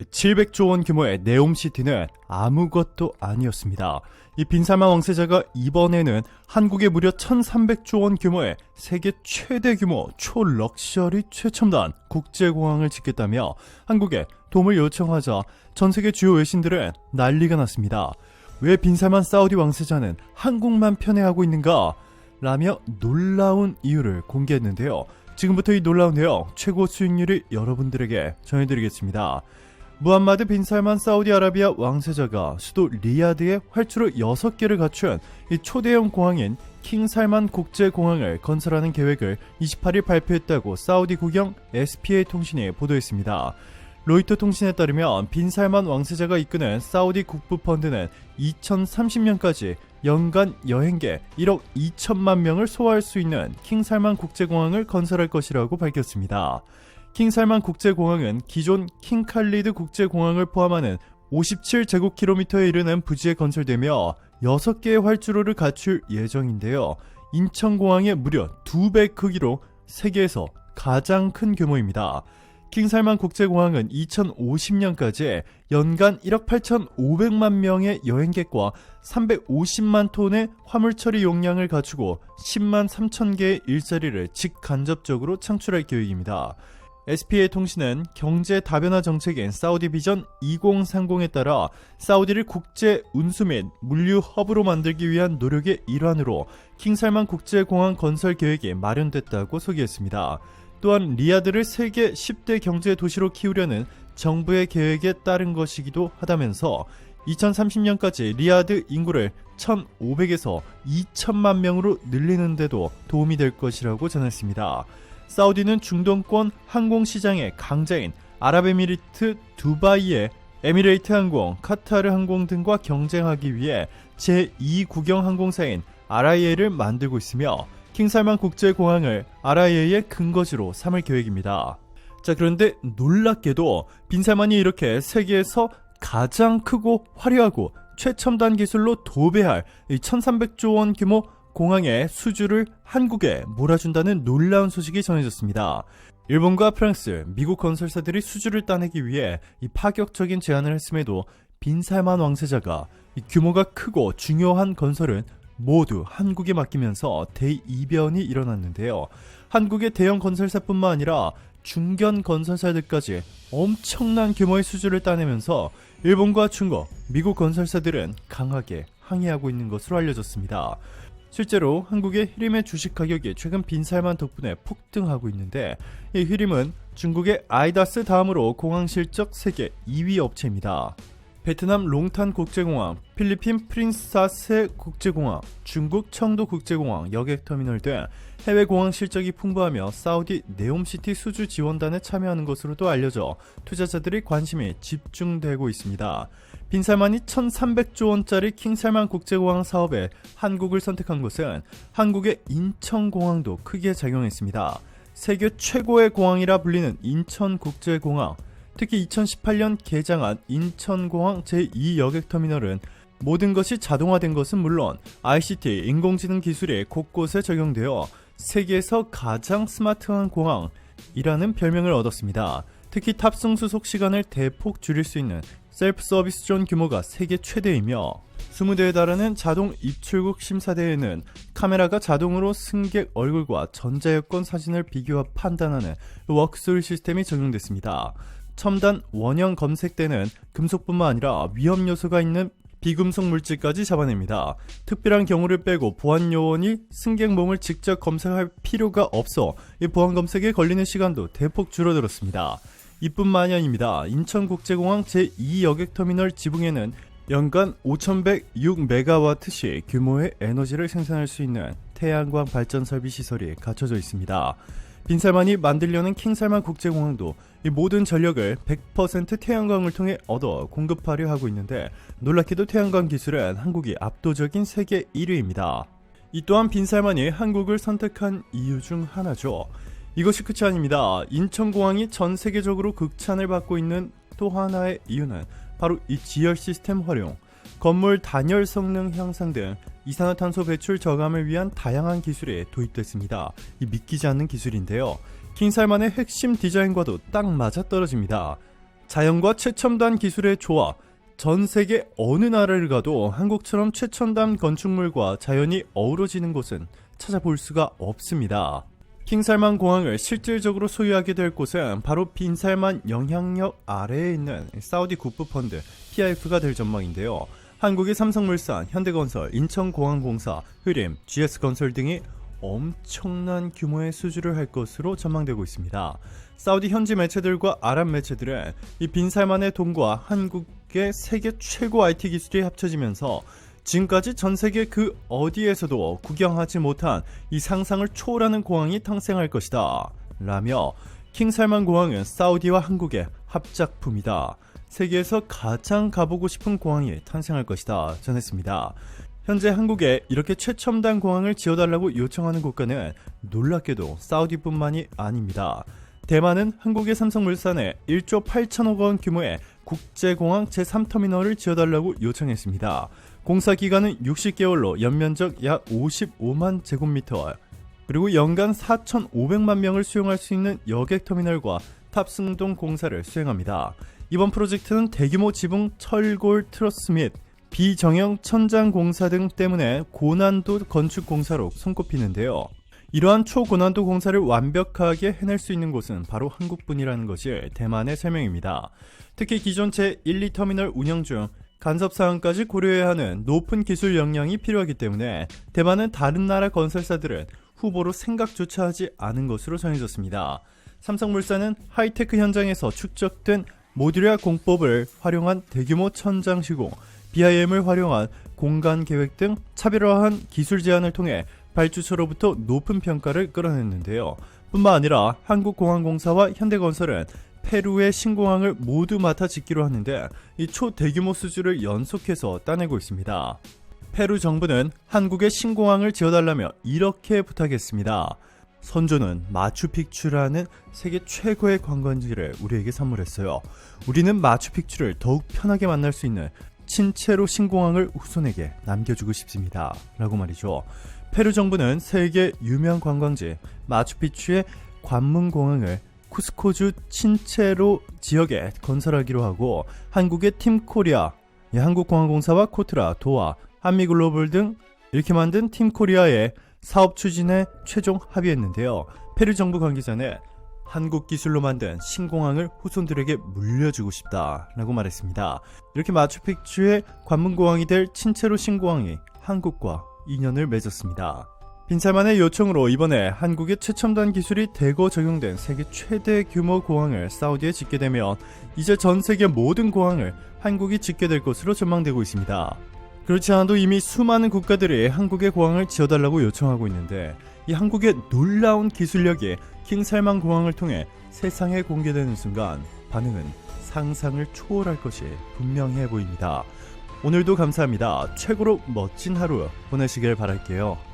700조 원 규모의 네옴시티는 아무것도 아니었습니다. 이 빈살만 왕세자가 이번에는 한국에 무려 1300조 원 규모의 세계 최대 규모 초럭셔리 최첨단 국제공항을 짓겠다며 한국에 도움을 요청하자 전 세계 주요 외신들은 난리가 났습니다. 왜 빈살만 사우디 왕세자는 한국만 편애하고 있는가? 라며 놀라운 이유를 공개했는데요. 지금부터 이 놀라운 내용 최고 수익률을 여러분들에게 전해드리겠습니다. 무함마드 빈살만 사우디아라비아 왕세자가 수도 리야드에 활주로 6개를 갖춘 이 초대형 공항인 킹살만 국제공항을 건설하는 계획을 28일 발표했다고 사우디 국영 SPA 통신이 보도했습니다. 로이터 통신에 따르면 빈살만 왕세자가 이끄는 사우디 국부펀드는 2030년까지 연간 여행객 1억 2천만 명을 소화할 수 있는 킹살만 국제공항을 건설할 것이라고 밝혔습니다. 킹살만 국제공항은 기존 킹칼리드 국제공항을 포함하는 57제곱킬로미터에 이르는 부지에 건설되며 6개의 활주로를 갖출 예정인데요. 인천공항의 무려 2배 크기로 세계에서 가장 큰 규모입니다. 킹살만 국제공항은 2050년까지 연간 1억 8,500만 명의 여행객과 350만 톤의 화물처리 용량을 갖추고 10만 3천 개의 일자리를 직간접적으로 창출할 계획입니다. SPA 통신은 경제 다변화 정책인 사우디 비전 2030에 따라 사우디를 국제 운수 및 물류 허브로 만들기 위한 노력의 일환으로 킹살만 국제공항 건설 계획이 마련됐다고 소개했습니다. 또한 리야드를 세계 10대 경제 도시로 키우려는 정부의 계획에 따른 것이기도 하다면서 2030년까지 리야드 인구를 1,500에서 2천만 명으로 늘리는 데도 도움이 될 것이라고 전했습니다. 사우디는 중동권 항공시장의 강자인 아랍에미리트 두바이의 에미레이트 항공, 카타르 항공 등과 경쟁하기 위해 제2국영 항공사인 RIA를 만들고 있으며 킹살만 국제공항을 RIA의 근거지로 삼을 계획입니다. 자, 그런데 놀랍게도 빈살만이 이렇게 세계에서 가장 크고 화려하고 최첨단 기술로 도배할 1300조 원 규모 공항의 수주를 한국에 몰아준다는 놀라운 소식이 전해졌습니다. 일본과 프랑스, 미국 건설사들이 수주를 따내기 위해 이 파격적인 제안을 했음에도 빈살만 왕세자가 이 규모가 크고 중요한 건설은 모두 한국에 맡기면서 대이변이 일어났는데요. 한국의 대형 건설사뿐만 아니라 중견 건설사들까지 엄청난 규모의 수주를 따내면서 일본과 중국, 미국 건설사들은 강하게 항의하고 있는 것으로 알려졌습니다. 실제로 한국의 히림의 주식 가격이 최근 빈살만 덕분에 폭등하고 있는데 이 히림은 중국의 아이다스 다음으로 공항 실적 세계 2위 업체입니다. 베트남 롱탄 국제공항, 필리핀 프린사세 국제공항, 중국 청도 국제공항, 여객터미널 등 해외 공항 실적이 풍부하며 사우디 네옴시티 수주 지원단에 참여하는 것으로도 알려져 투자자들의 관심이 집중되고 있습니다. 빈살만이 1300조 원짜리 킹살만 국제공항 사업에 한국을 선택한 것은 한국의 인천공항도 크게 작용했습니다. 세계 최고의 공항이라 불리는 인천국제공항, 특히 2018년 개장한 인천공항 제2여객터미널은 모든 것이 자동화된 것은 물론 ICT, 인공지능 기술이 곳곳에 적용되어 세계에서 가장 스마트한 공항이라는 별명을 얻었습니다. 특히 탑승 수속 시간을 대폭 줄일 수 있는 셀프 서비스 존 규모가 세계 최대이며 20대에 달하는 자동 입출국 심사대에는 카메라가 자동으로 승객 얼굴과 전자여권 사진을 비교와 판단하는 웍스룰 시스템이 적용됐습니다. 첨단 원형 검색대는 금속뿐만 아니라 위험 요소가 있는 비금속 물질까지 잡아냅니다. 특별한 경우를 빼고 보안 요원이 승객 몸을 직접 검색할 필요가 없어 이 보안 검색에 걸리는 시간도 대폭 줄어들었습니다. 이뿐만이 아닙니다. 인천국제공항 제2여객터미널 지붕에는 연간 5106메가와트씩 규모의 에너지를 생산할 수 있는 태양광 발전 설비 시설이 갖춰져 있습니다. 빈살만이 만들려는 킹살만 국제공항도 이 모든 전력을 100% 태양광을 통해 얻어 공급하려 하고 있는데 놀랍게도 태양광 기술은 한국이 압도적인 세계 1위입니다. 이 또한 빈살만이 한국을 선택한 이유 중 하나죠. 이것이 끝이 아닙니다. 인천공항이 전 세계적으로 극찬을 받고 있는 또 하나의 이유는 바로 이 지열 시스템 활용, 건물 단열 성능 향상 등 이산화탄소 배출 저감을 위한 다양한 기술이 도입됐습니다. 이 믿기지 않는 기술인데요. 킹살만의 핵심 디자인과도 딱 맞아떨어집니다. 자연과 최첨단 기술의 조화. 전 세계 어느 나라를 가도 한국처럼 최첨단 건축물과 자연이 어우러지는 곳은 찾아볼 수가 없습니다. 킹살만 공항을 실질적으로 소유하게 될 곳은 바로 빈살만 영향력 아래에 있는 사우디 국부펀드 PIF가 될 전망인데요. 한국의 삼성물산, 현대건설, 인천공항공사, 흐림, GS건설 등이 엄청난 규모의 수주를 할 것으로 전망되고 있습니다. 사우디 현지 매체들과 아랍 매체들은 이 빈살만의 돈과 한국의 세계 최고 IT 기술이 합쳐지면서 지금까지 전 세계 그 어디에서도 구경하지 못한 이 상상을 초월하는 공항이 탄생할 것이다 라며 킹살만 공항은 사우디와 한국의 합작품이다. 세계에서 가장 가보고 싶은 공항이 탄생할 것이다 전했습니다. 현재 한국에 이렇게 최첨단 공항을 지어달라고 요청하는 국가는 놀랍게도 사우디뿐만이 아닙니다. 대만은 한국의 삼성물산에 1조 8천억 원 규모의 국제공항 제3터미널을 지어달라고 요청했습니다. 공사 기간은 60개월로 연면적 약 55만 제곱미터, 그리고 연간 4,500만 명을 수용할 수 있는 여객터미널과 탑승동 공사를 수행합니다. 이번 프로젝트는 대규모 지붕 철골 트러스 및 비정형 천장 공사 등 때문에 고난도 건축 공사로 손꼽히는데요. 이러한 초고난도 공사를 완벽하게 해낼 수 있는 곳은 바로 한국뿐이라는 것이 대만의 설명입니다. 특히 기존 제1, 2터미널 운영 중 간섭 사항까지 고려해야 하는 높은 기술 역량이 필요하기 때문에 대만은 다른 나라 건설사들은 후보로 생각조차 하지 않은 것으로 전해졌습니다. 삼성물산은 하이테크 현장에서 축적된 모듈화 공법을 활용한 대규모 천장 시공, BIM을 활용한 공간 계획 등 차별화한 기술 제안을 통해 발주처로부터 높은 평가를 끌어냈는데요. 뿐만 아니라 한국공항공사와 현대건설은 페루의 신공항을 모두 맡아 짓기로 하는데 이 초대규모 수주를 연속해서 따내고 있습니다. 페루 정부는 한국의 신공항을 지어달라며 이렇게 부탁했습니다. 선조는 마추픽추라는 세계 최고의 관광지를 우리에게 선물했어요. 우리는 마추픽추를 더욱 편하게 만날 수 있는 친체로 신공항을 후손에게 남겨주고 싶습니다 라고 말이죠. 페루 정부는 세계 유명 관광지 마추픽추의 관문공항을 쿠스코주 친체로 지역에 건설하기로 하고 한국의 팀코리아, 한국공항공사와 코트라, 도아, 한미글로벌 등 이렇게 만든 팀코리아의 사업 추진에 최종 합의했는데요. 페루 정부 관계자는 한국 기술로 만든 신공항을 후손들에게 물려주고 싶다라고 말했습니다. 이렇게 마추픽추의 관문공항이 될 친체로 신공항이 한국과 인연을 맺었습니다. 빈살만의 요청으로 이번에 한국의 최첨단 기술이 대거 적용된 세계 최대 규모 공항을 사우디에 짓게 되면 이제 전 세계 모든 공항을 한국이 짓게 될 것으로 전망되고 있습니다. 그렇지 않아도 이미 수많은 국가들이 한국의 공항을 지어달라고 요청하고 있는데 이 한국의 놀라운 기술력이 킹살만 공항을 통해 세상에 공개되는 순간 반응은 상상을 초월할 것이 분명해 보입니다. 오늘도 감사합니다. 최고로 멋진 하루 보내시길 바랄게요.